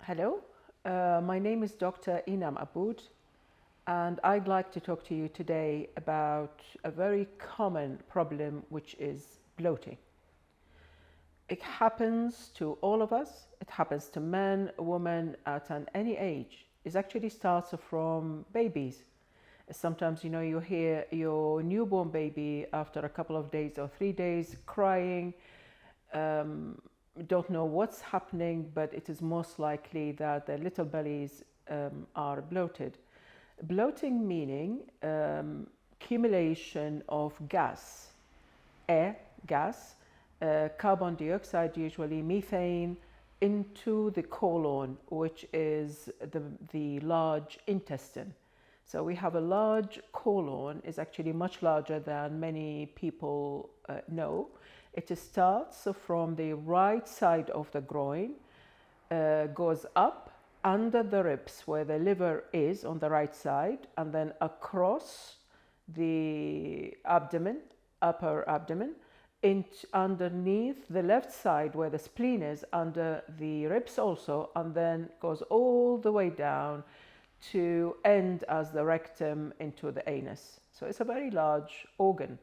Hello, my name is Dr. Inam Aboud, and I'd like to talk to you today about a very common problem, which is bloating. It happens to all of us. It happens to men, women at any age. It actually starts from babies. Sometimes, you hear your newborn baby after a couple of days or 3 days crying. Don't know what's happening, but it is most likely that their little bellies are bloated. Bloating meaning accumulation of gas, air, gas, carbon dioxide, usually methane, into the colon, which is the large intestine. So we have a large colon, is actually much larger than many people know. It starts from the right side of the groin, goes up under the ribs where the liver is on the right side, and then across the abdomen, upper abdomen, underneath the left side where the spleen is, under the ribs also, and then goes all the way down to end as the rectum into the anus. So it's a very large organ.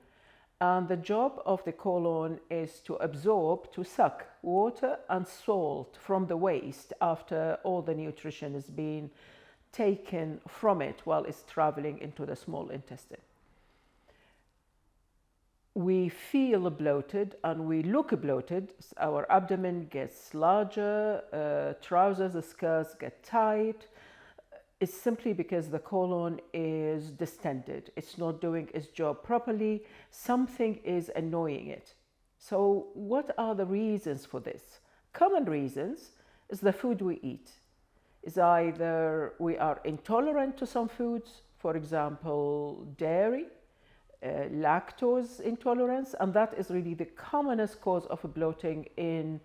And the job of the colon is to absorb, to suck water and salt from the waste after all the nutrition is being taken from it while it's traveling into the small intestine. We feel bloated and we look bloated. Our abdomen gets larger, trousers, the skirts get tight. It's simply because the colon is distended. It's not doing its job properly. Something is annoying it. So what are the reasons for this? Common reasons is the food we eat. Is either we are intolerant to some foods, for example, dairy, lactose intolerance, and that is really the commonest cause of bloating in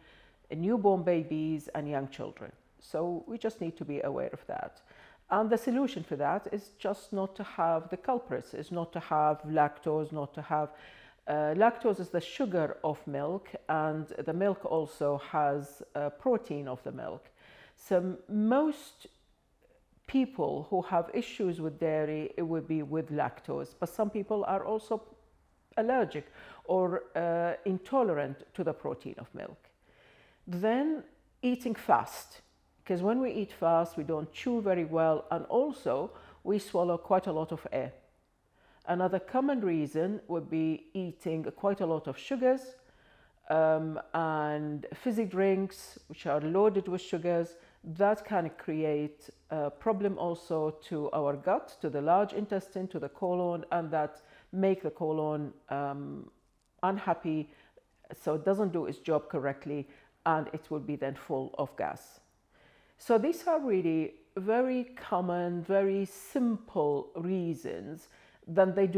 newborn babies and young children. So we just need to be aware of that. And the solution for that is just not to have the culprits, is not to have lactose, not to have... lactose is the sugar of milk, and the milk also has protein of the milk. So most people who have issues with dairy, it would be with lactose, but some people are also allergic or intolerant to the protein of milk. Then eating fast. Because when we eat fast, we don't chew very well, and also we swallow quite a lot of air. Another common reason would be eating quite a lot of sugars and fizzy drinks, which are loaded with sugars. That can create a problem also to our gut, to the large intestine, to the colon, and that make the colon unhappy, so it doesn't do its job correctly, and it will be then full of gas. So these are really very common, very simple reasons. Then they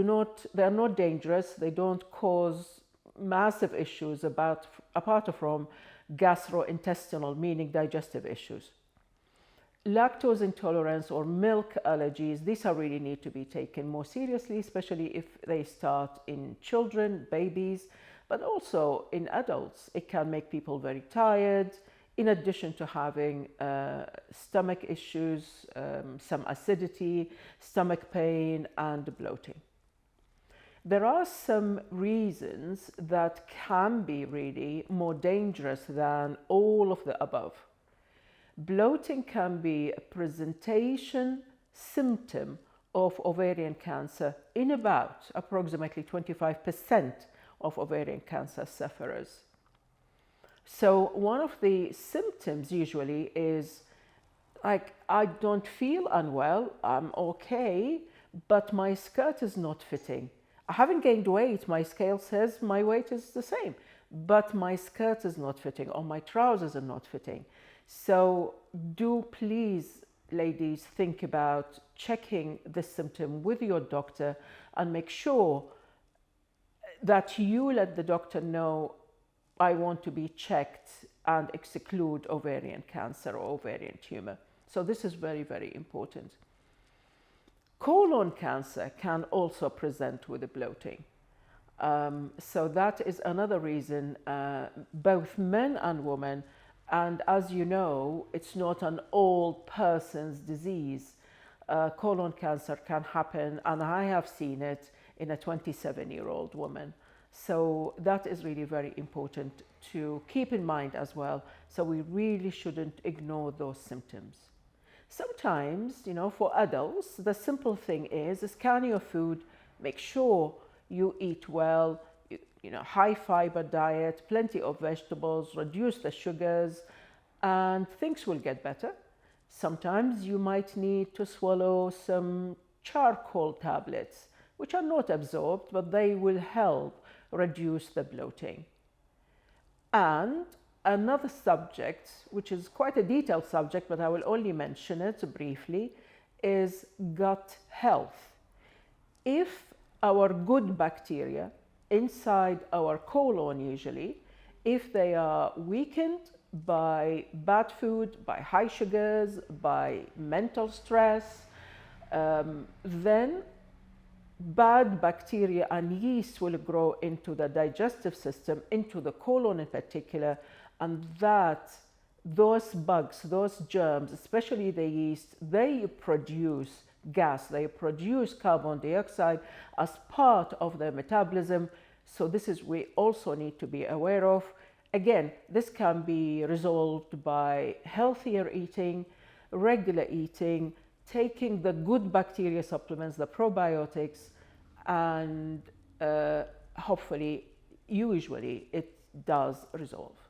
are not dangerous. They don't cause massive issues apart from gastrointestinal, meaning digestive issues. Lactose intolerance or milk allergies, these are really need to be taken more seriously, especially if they start in children, babies, but also in adults. It can make people very tired, in addition to having stomach issues, some acidity, stomach pain, and bloating. There are some reasons that can be really more dangerous than all of the above. Bloating can be a presentation symptom of ovarian cancer in about approximately 25% of ovarian cancer sufferers. So one of the symptoms usually is like, I don't feel unwell, I'm okay, but my skirt is not fitting. I haven't gained weight, my scale says my weight is the same, but my skirt is not fitting or my trousers are not fitting. So do please, ladies, think about checking this symptom with your doctor and make sure that you let the doctor know, I want to be checked and exclude ovarian cancer or ovarian tumor. So this is very, very important. Colon cancer can also present with bloating. So that is another reason both men and women And as you know, it's not an all person's disease. Colon cancer can happen, and I have seen it in a 27-year-old woman. So that is really very important to keep in mind as well. So we really shouldn't ignore those symptoms. Sometimes, for adults, the simple thing is scan your food, make sure you eat well, high fiber diet, plenty of vegetables, reduce the sugars, and things will get better. Sometimes you might need to swallow some charcoal tablets, which are not absorbed, but they will help reduce the bloating. And another subject, which is quite a detailed subject, but I will only mention it briefly, is gut health. If our good bacteria inside our colon, usually, if they are weakened by bad food, by high sugars, by mental stress, then bad bacteria and yeast will grow into the digestive system, into the colon in particular, and those bugs, those germs, especially the yeast, they produce gas, they produce carbon dioxide as part of their metabolism. So this is we also need to be aware of. Again, this can be resolved by healthier eating, regular eating, taking the good bacteria supplements, the probiotics, and hopefully, usually it does resolve.